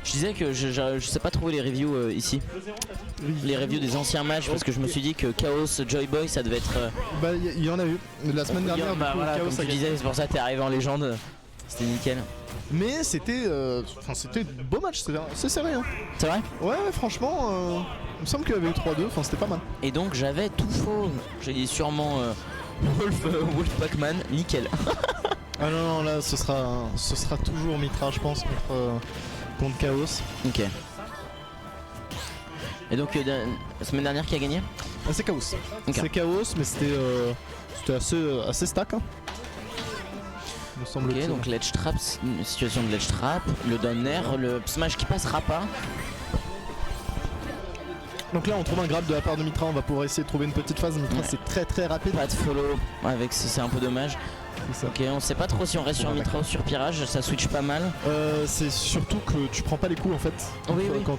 Je disais que je sais pas trouver les reviews ici. Les reviews des anciens matchs parce que je me suis dit que Chaos Joy Boy ça devait être. Bah il y en a eu la semaine dernière. Bah voilà, Chaos comme tu disais, c'est pour ça que t'es arrivé en légende. C'était nickel. Mais c'était beau match, c'est serré hein. C'est vrai? Ouais franchement il me semble qu'il y avait eu 3-2, enfin c'était pas mal. Et donc j'avais tout faux. J'ai dit sûrement Wolf Pac-Man, nickel. Ah non là ce sera toujours Mitra je pense contre Chaos. Ok. Et donc la semaine dernière qui a gagné? Ah, c'est Chaos. Okay. C'est Chaos mais c'était assez stack hein. Me semble ok donc ledge trap, une situation de ledge trap, le down air, le smash qui passera pas. Donc là on trouve un grab de la part de Mitra, on va pouvoir essayer de trouver une petite phase. Mitra c'est très rapide. Pas de follow avec c'est un peu dommage. Ok, on sait pas trop si on reste sur Mitra ou sur Pirage, ça switch pas mal. C'est surtout que tu prends pas les coups en fait. Oui, quand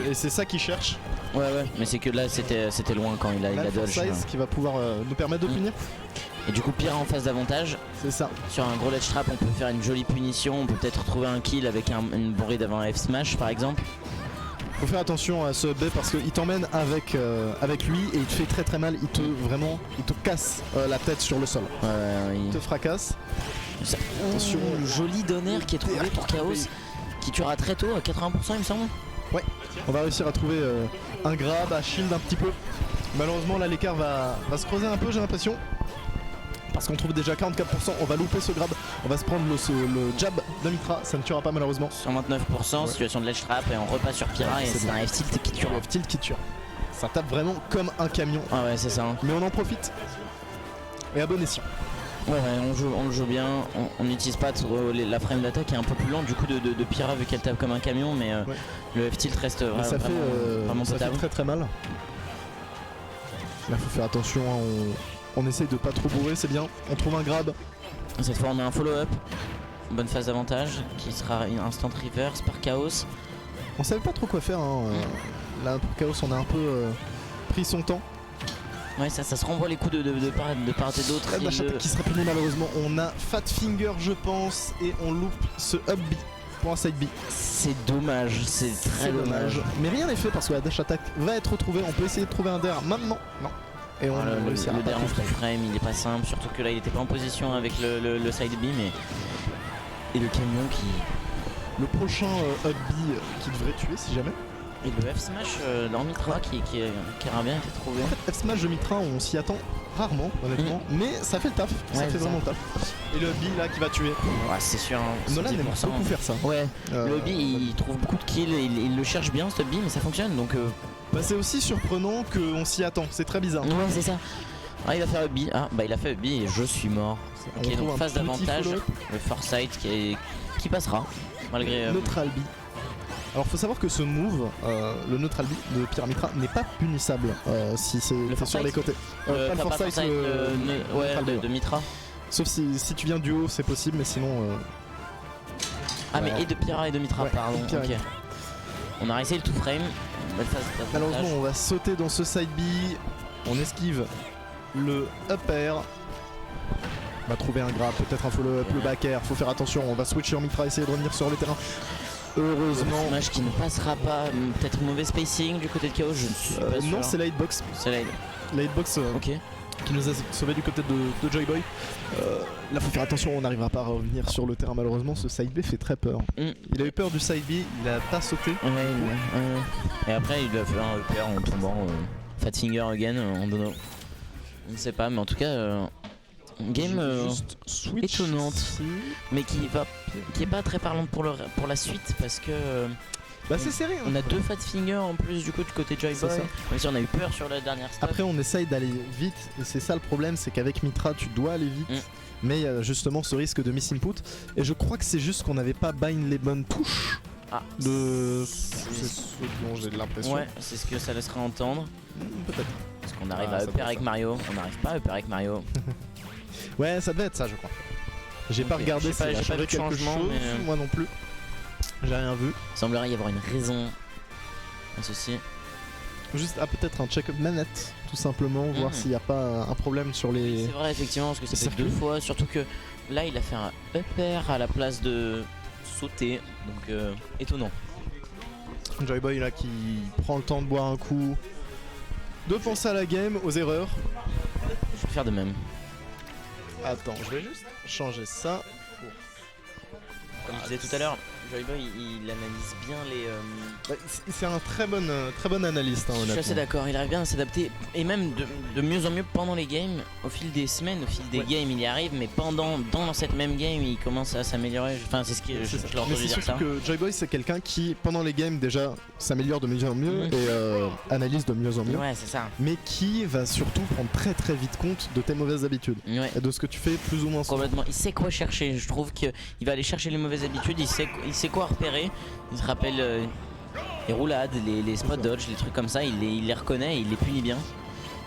et c'est ça qu'il cherche. Ouais mais c'est que là c'était loin quand il a dodge. Size qui va pouvoir nous permettre de punir. Et du coup Pira en phase d'avantage. C'est ça. Sur un gros ledge trap on peut faire une jolie punition, on peut peut-être retrouver un kill avec une bourrée d'avant F smash par exemple. Faut faire attention à ce B parce qu'il t'emmène avec lui et il te fait très mal, il te casse la tête sur le sol. Il te fracasse. Attention, le joli donner qui est trouvé pour Chaos, qui tuera très tôt à 80% il me semble. Ouais, on va réussir à trouver un grab, à shield un petit peu. Malheureusement là l'écart va se creuser un peu j'ai l'impression. Parce qu'on trouve déjà 44%, on va louper ce grab, on va se prendre le jab de Mitra, ça ne tuera pas malheureusement. Sur 29%, situation de ledge trap et on repasse sur Pira et c'est un F-tilt qui tue. F-tilt qui tue. Ça tape vraiment comme un camion. Ah ouais c'est ça. Hein. Mais on en profite. Et à bon escient. Ouais on le joue bien, on n'utilise pas trop la frame d'attaque est un peu plus lente du coup de Pira vu qu'elle tape comme un camion mais le F-tilt reste vraiment potable. Ça fait très mal. Là faut faire attention, hein, on essaye de pas trop bourrer, c'est bien. On trouve un grab. Cette fois on a un follow-up. Bonne phase d'avantage qui sera une instant reverse par Chaos. On savait pas trop quoi faire hein. Là pour Chaos on a un peu pris son temps. Ouais ça se renvoie les coups de part et d'autre. Qui sera puni malheureusement. On a Fat Finger je pense et on loupe ce up B pour un side B. C'est dommage, c'est très dommage. Mais rien n'est fait parce que la dash attack va être retrouvée. On peut essayer de trouver un DAR maintenant. Non. Et on réussira le dernier frame il est pas simple, surtout que là il était pas en position avec le side B mais. Et le camion qui. Le prochain up B qui devrait tuer si jamais. Et le F smash dans Mitra qui a bien été trouvé. En fait F smash de Mitra on s'y attend rarement honnêtement, mais ça fait le taf, ça fait vraiment le taf. Et le B là qui va tuer. Ouais c'est sûr. Hein, Nolan aime beaucoup faire ça. Ouais. Le B il trouve beaucoup de kills, il le cherche bien ce B mais ça fonctionne donc. Bah c'est aussi surprenant qu'on s'y attend, c'est très bizarre. Ouais c'est ça. Ah il a fait B, il a fait B et je suis mort. Ok donc phase d'avantage, le foresight qui passera malgré... Neutral B. Alors faut savoir que ce move, le neutral B de Pyramitra n'est pas punissable si c'est sur les côtés. Pas le foresight de Mitra. Sauf si tu viens du haut c'est possible mais sinon... mais et de Pira et de Mitra pardon, ok. On a réussi le 2 frame. Malheureusement on va sauter dans ce side B, on esquive le up air. On va trouver un grab, peut-être un follow up, le back air, faut faire attention, on va switcher en Mitra, essayer de revenir sur le terrain. Heureusement. Le smash qui ne passera pas, peut-être mauvais spacing du côté de Chaos, je ne suis pas sûr. Non c'est la hitbox. C'est la hitbox qui nous a sauvé du côté de Joy Boy. Là faut faire attention, on n'arrivera pas à revenir sur le terrain malheureusement, ce side B fait très peur. Il a eu peur du side B, il a pas sauté. Et après il a fait un EPR en tombant Fat Finger again en dono. On ne sait pas mais en tout cas game étonnante mais qui est pas très parlante pour la suite parce que c'est serré hein. On a 2 Fat Finger en plus du coup du côté Joy Boy. Même si on a eu peur sur la dernière stop. Après on essaye d'aller vite et c'est ça le problème, c'est qu'avec Mitra tu dois aller vite. Mais il y a justement ce risque de miss input. Et je crois que c'est juste qu'on n'avait pas bind les bonnes touches. C'est ce dont j'ai l'impression. Ouais, c'est ce que ça laisserait entendre. Peut-être. Parce qu'on arrive à upper avec Mario, on n'arrive pas à upper avec Mario. Ouais, ça devait être ça, je crois. J'ai pas regardé si j'ai changé quelque chose, moi non plus. J'ai rien vu. Il semblerait y avoir une raison à ceci. Juste peut-être un check-up manette, tout simplement, voir s'il n'y a pas un problème sur les... C'est vrai, effectivement, parce que ça fait 2 fois, surtout que là il a fait un upper à la place de sauté, donc étonnant. Joyboy là qui prend le temps de boire un coup, de penser à la game, aux erreurs. Je vais faire de même. Attends, je vais juste changer ça. Comme je disais tout à l'heure, Joyboy il analyse bien les. C'est un très bon analyste, hein, Je suis honnêtement. assez d'accord, il arrive bien à s'adapter et même de mieux en mieux pendant les games, au fil des semaines, au fil des games il y arrive, mais dans cette même game il commence à s'améliorer. Enfin, c'est ce que je l'ai Mais entendu c'est dire surtout ça. que Joyboy c'est quelqu'un qui pendant les games déjà s'améliore de mieux en mieux et analyse de mieux en mieux, Ouais, c'est ça. mais qui va surtout prendre très très vite compte de tes mauvaises habitudes Ouais. et de ce que tu fais plus ou moins souvent. Complètement, il sait quoi chercher. Je trouve qu'il va aller chercher les mauvaises habitudes, il sait quoi repérer. Il se rappelle les roulades, les spot dodge, les trucs comme ça, il les reconnaît et il les punit bien.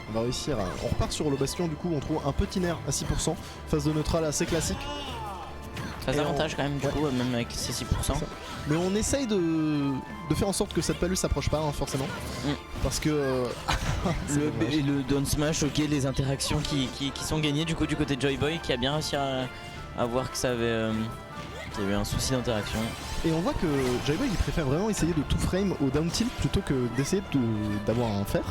On va réussir à... On repart sur le bastion, du coup on trouve un petit nerf à 6%, phase de neutral assez classique. Phase Et d'avantage quand même du coup, même avec ces 6%. Mais on essaye de faire en sorte que cette palue s'approche pas, hein, forcément. Parce que... le down smash, ok, les interactions qui sont gagnées du coup du côté de Joyboy qui a bien réussi à voir que ça avait... qu'il y avait un souci d'interaction. Et on voit que Joyboy il préfère vraiment essayer de tout frame au down tilt plutôt que d'essayer d'avoir un fer,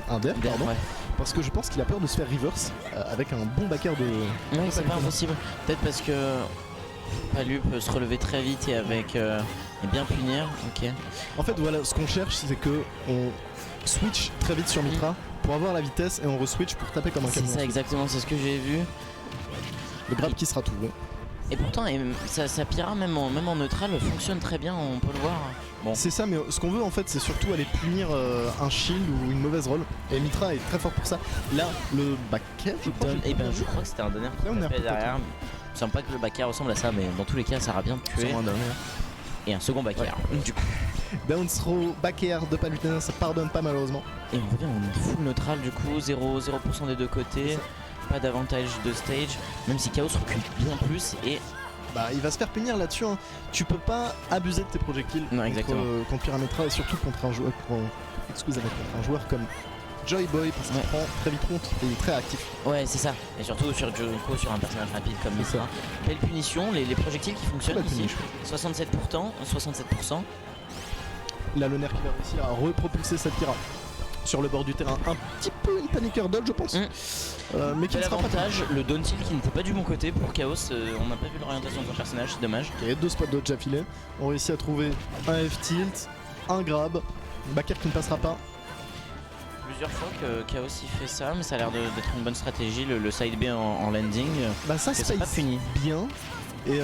un der, pardon. Ouais, Parce que je pense qu'il a peur de se faire reverse avec un bon backer de... ouais, c'est pas impossible. Peut-être parce que Palu peut se relever très vite et avec et bien punir. Ok. En fait voilà, ce qu'on cherche c'est que on switch très vite sur Mitra pour avoir la vitesse et on re-switch pour taper comme un C'est camion. ça exactement, c'est ce que j'ai vu. Le grab qui sera tout. Ouais. Et pourtant, sa Pyra même en neutral fonctionne très bien, on peut le voir. Bon. C'est ça, mais ce qu'on veut en fait c'est surtout aller punir un shield ou une mauvaise roll. Et Mitra est très fort pour ça. Là, le backer, je crois. Et ben je crois que c'était un donner Ouais, on est fait derrière. Il me semble pas que le backer ressemble à ça, mais dans tous les cas ça aura bien tué. Et un second backer. Du coup. Down throw, backer de Palutena, ça pardonne pas malheureusement. Et on revient en full neutral du coup, 0% des deux côtés. Pas d'avantage de stage, même si Chaos recule bien plus et... Bah il va se faire punir là-dessus, hein. Tu peux pas abuser de tes projectiles Non, exactement. contre Pyrametra et surtout contre un joueur, contre un joueur comme Joyboy parce qu'il prend très vite compte et il est très actif. Ouais c'est ça, et surtout sur Junko, sur un personnage rapide comme Mitra. Belle punition, les projectiles qui fonctionnent ici, 67%. Là le nerf qui va réussir à repropulser cette Pyra sur le bord du terrain, un petit peu une paniqueur dodge je pense, mais qui ne sera pas l'avantage, le down tilt qui n'était pas du bon côté pour Chaos, on n'a pas vu l'orientation de son personnage, c'est dommage. Il y avait deux spots dodge affilés, on réussit à trouver un F-tilt, un grab, backer qui ne passera pas. Plusieurs fois que Chaos il fait ça, mais ça a l'air d'être une bonne stratégie, le side B en landing. Bah ça c'est pas puni. Bien. Et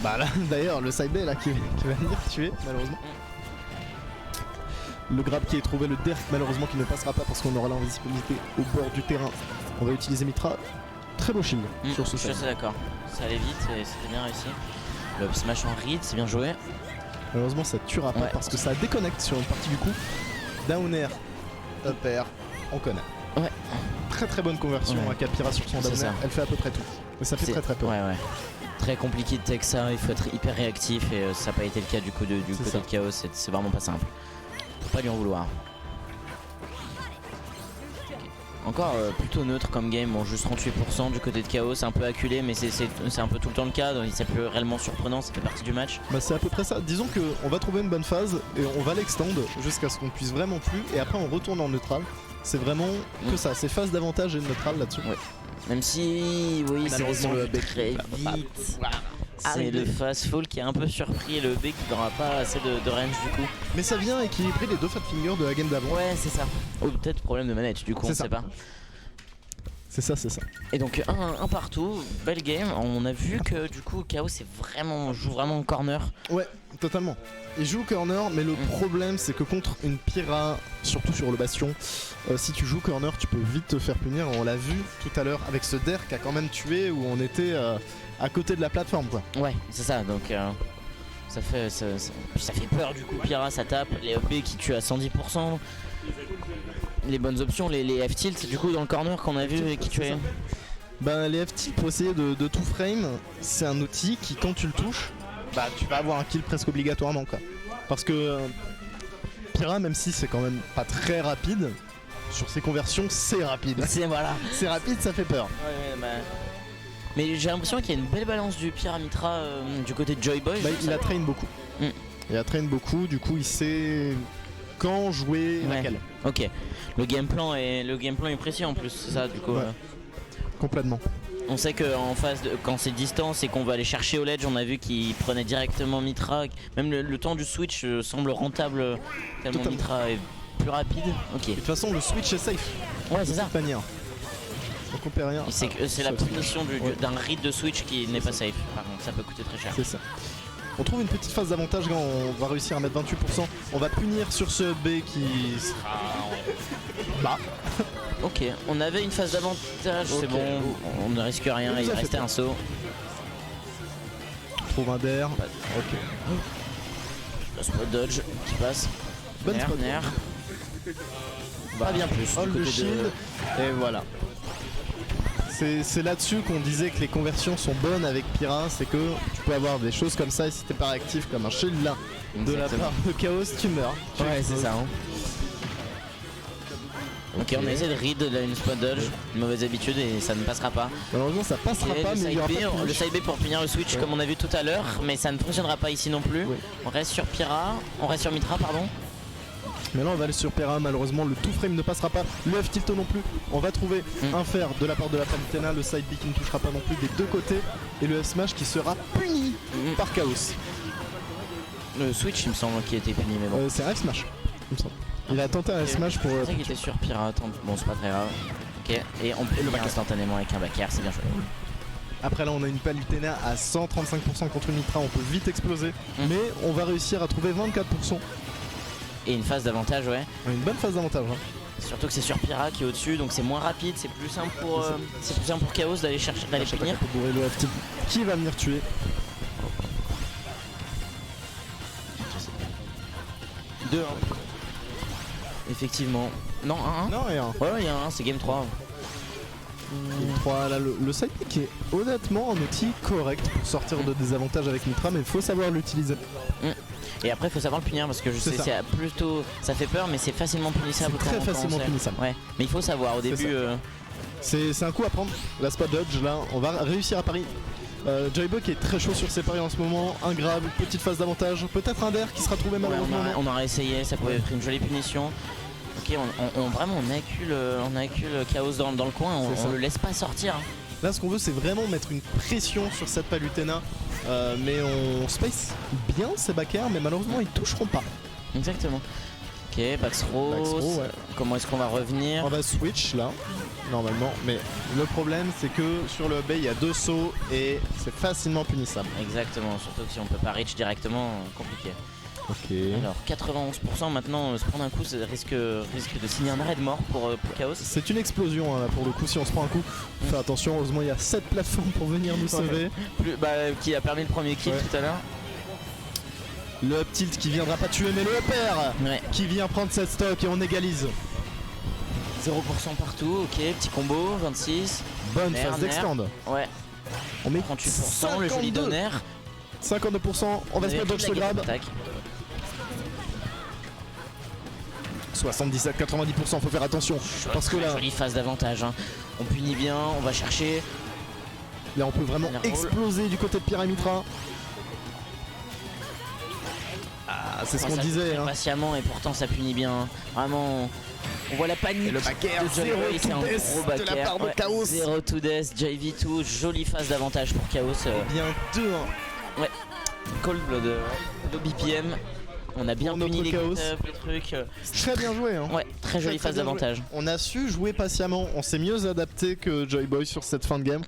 bah là d'ailleurs le side B là qui va venir tuer malheureusement. Le grab qui est trouvé, le derk malheureusement qui ne passera pas parce qu'on aura l'invisibilité au bord du terrain. On va utiliser Mitra. Très beau shield sur ce side. Je suis d'accord, ça allait vite et c'était bien réussi. Le up smash en read, c'est bien joué. Malheureusement ça tuera pas parce que ça déconnecte sur une partie du coup. Down air, up air, on connaît. Ouais. Très très bonne conversion à Capira sur son down air. Elle fait à peu près tout. Mais ça fait très peur. Ouais. Très compliqué de tech ça, il faut être hyper réactif et ça n'a pas été le cas du coup du côté de Chaos, c'est vraiment pas simple. Faut pas lui en vouloir. Encore plutôt neutre comme game, bon juste 38% du côté de Chaos, un peu acculé mais c'est un peu tout le temps le cas, donc c'est plus réellement surprenant, ça fait partie du match. Bah c'est à peu près ça, disons qu'on va trouver une bonne phase et on va l'extendre jusqu'à ce qu'on puisse vraiment plus et après on retourne en neutral. C'est vraiment que ça, c'est phase d'avantage et de neutral là-dessus. Ouais. Même si, oui, c'est le B très vite. C'est le fast fall qui est un peu surpris, le B qui n'aura pas assez de range du coup. Mais ça vient équilibrer les deux fat fingers de la game d'avant. Ouais, c'est ça. Ou peut-être problème de manette, du coup, on sait pas. C'est ça. Et donc un partout, belle game. On a vu que du coup Chaos joue vraiment en corner. Ouais, totalement. Il joue corner, mais le problème c'est que contre une Pyra, surtout sur le bastion, si tu joues corner, tu peux vite te faire punir. On l'a vu tout à l'heure avec ce der qui a quand même tué où on était à côté de la plateforme quoi. Ouais, c'est ça. Donc ça fait peur du coup. Pyra, ça tape. Les B qui tuent à 110%. Les bonnes options, les F-tilt du coup dans le corner qu'on a vu et qui tuaient. Ben les F-tilt pour essayer de tout frame, c'est un outil qui quand tu le touches, bah tu vas avoir un kill presque obligatoirement quoi. Parce que Pyra, même si c'est quand même pas très rapide, sur ses conversions c'est rapide. C'est rapide, ça fait peur. Ouais, bah... Mais j'ai l'impression qu'il y a une belle balance du Pyramitra du côté de Joyboy. Bah, il a train beaucoup. Il a train beaucoup, du coup il sait quand jouer laquelle. Ok. Le game plan est précis en plus, c'est ça du coup. Complètement. On sait qu'en phase quand c'est distance et qu'on va aller chercher au ledge, on a vu qu'il prenait directement Mitra. Même le temps du switch semble rentable tellement Mitra est plus rapide. Ok. De toute façon le switch est safe. Ouais c'est ça. De manière. Donc on perd rien. C'est la punition d'un read de switch qui n'est pas safe. Par contre ça peut coûter très cher. C'est ça. On trouve une petite phase d'avantage quand on va réussir à mettre 28%. On va punir sur ce B qui sera bas. Ok, on avait une phase d'avantage, c'est bon, on ne risque rien, il restait un saut. On trouve un DR. Ok. Le spot dodge qui passe. Bonne spot. Pas bien plus. Hold le shield. Et voilà. C'est là-dessus qu'on disait que les conversions sont bonnes avec Pyra, c'est que tu peux avoir des choses comme ça et si t'es pas réactif comme un shield là de la part de Chaos, tu meurs. Ouais, c'est ça. Hein. Ok, on essaie de read une spot dodge, une mauvaise habitude et ça ne passera pas. Malheureusement ça passera pas, mais il y aura pas le side B pour punir le switch comme on a vu tout à l'heure, mais ça ne fonctionnera pas ici non plus. On reste sur Pyra, on reste sur Mitra pardon. Mais là on va aller sur Pyra, malheureusement le tout frame ne passera pas, le F tilt non plus. On va trouver un fer de la part de la Palutena, le side B qui ne touchera pas non plus des deux côtés et le F smash qui sera puni par Chaos. Le switch il me semble qu'il était puni mais bon. C'est un F smash il me semble. Il a tenté un F smash pour... C'est vrai qu'il était sur Pyra, bon c'est pas très grave. Ok, et on peut le back instantanément avec un back air, c'est bien joué. Après là on a une Palutena à 135% contre une Mitra, on peut vite exploser. Mais on va réussir à trouver 24%. Et une phase d'avantage, ouais. Une bonne phase d'avantage. Hein. Surtout que c'est sur Pyra qui est au-dessus, donc c'est moins rapide, c'est plus simple pour Chaos d'aller chercher, d'aller punir. Le F qui va venir tuer. Deux, effectivement. Non, 1-1. Non, et 1. Ouais, il y a un 1, c'est game 3. Game 3, là, le sidekick qui est honnêtement un outil correct pour sortir de désavantages avec Mitra, mais il faut savoir l'utiliser. Et après, il faut savoir le punir parce que je sais, c'est plutôt. Ça fait peur, mais c'est facilement punissable. C'est très facilement punissable. Ouais, mais il faut savoir au début. C'est un coup à prendre. La spot dodge, là, on va réussir à pari. Joyboy qui est très chaud sur ses paris en ce moment, un grab, petite phase d'avantage, peut-être un der qui sera trouvé malheureusement. On aurait essayé, ça pouvait être une jolie punition. Ok, vraiment on accule Chaos dans le coin, on le laisse pas sortir. Là ce qu'on veut c'est vraiment mettre une pression sur cette Palutena, mais on space bien ces back air, mais malheureusement ils toucheront pas. Exactement. Ok, backthrow, ouais. Comment est-ce qu'on va revenir? On va switch là, normalement, mais le problème c'est que sur le B il y a deux sauts et c'est facilement punissable. Exactement, surtout que si on peut pas reach directement, compliqué. Ok. Alors 91% maintenant, se prendre un coup, ça risque de signer un arrêt de mort pour Chaos. C'est une explosion hein, là, pour le coup si on se prend un coup. Fais attention, heureusement il y a 7 plateformes pour venir nous sauver. Qui a permis le premier kill tout à l'heure. Le up tilt qui viendra pas tuer, mais le upper qui vient prendre cette stock et on égalise. 0% partout, ok, petit combo, 26. Bonne phase d'extend. Ouais. On met 38%, 52. le joli donner. 52%, on va se mettre dodge ce grab. 77-90%, faut faire attention. Parce que là. Jolie phase d'avantage. Hein. On punit bien, on va chercher. Là, on peut vraiment exploser du côté de Pyra Mitra. Ah, c'est ce qu'on disait. Hein. Patiemment, et pourtant ça punit bien. Vraiment. On voit la panique. Et le back air, c'est un gros back de la part de Chaos. 0 to death, JV2, jolie phase d'avantage pour Chaos. Bien 2-1. Ouais. Cold Blood, low BPM. On a bien puni les trucs. Très bien joué. Hein. Ouais, très jolie phase d'avantage. On a su jouer patiemment. On s'est mieux adapté que Joyboy sur cette fin de game.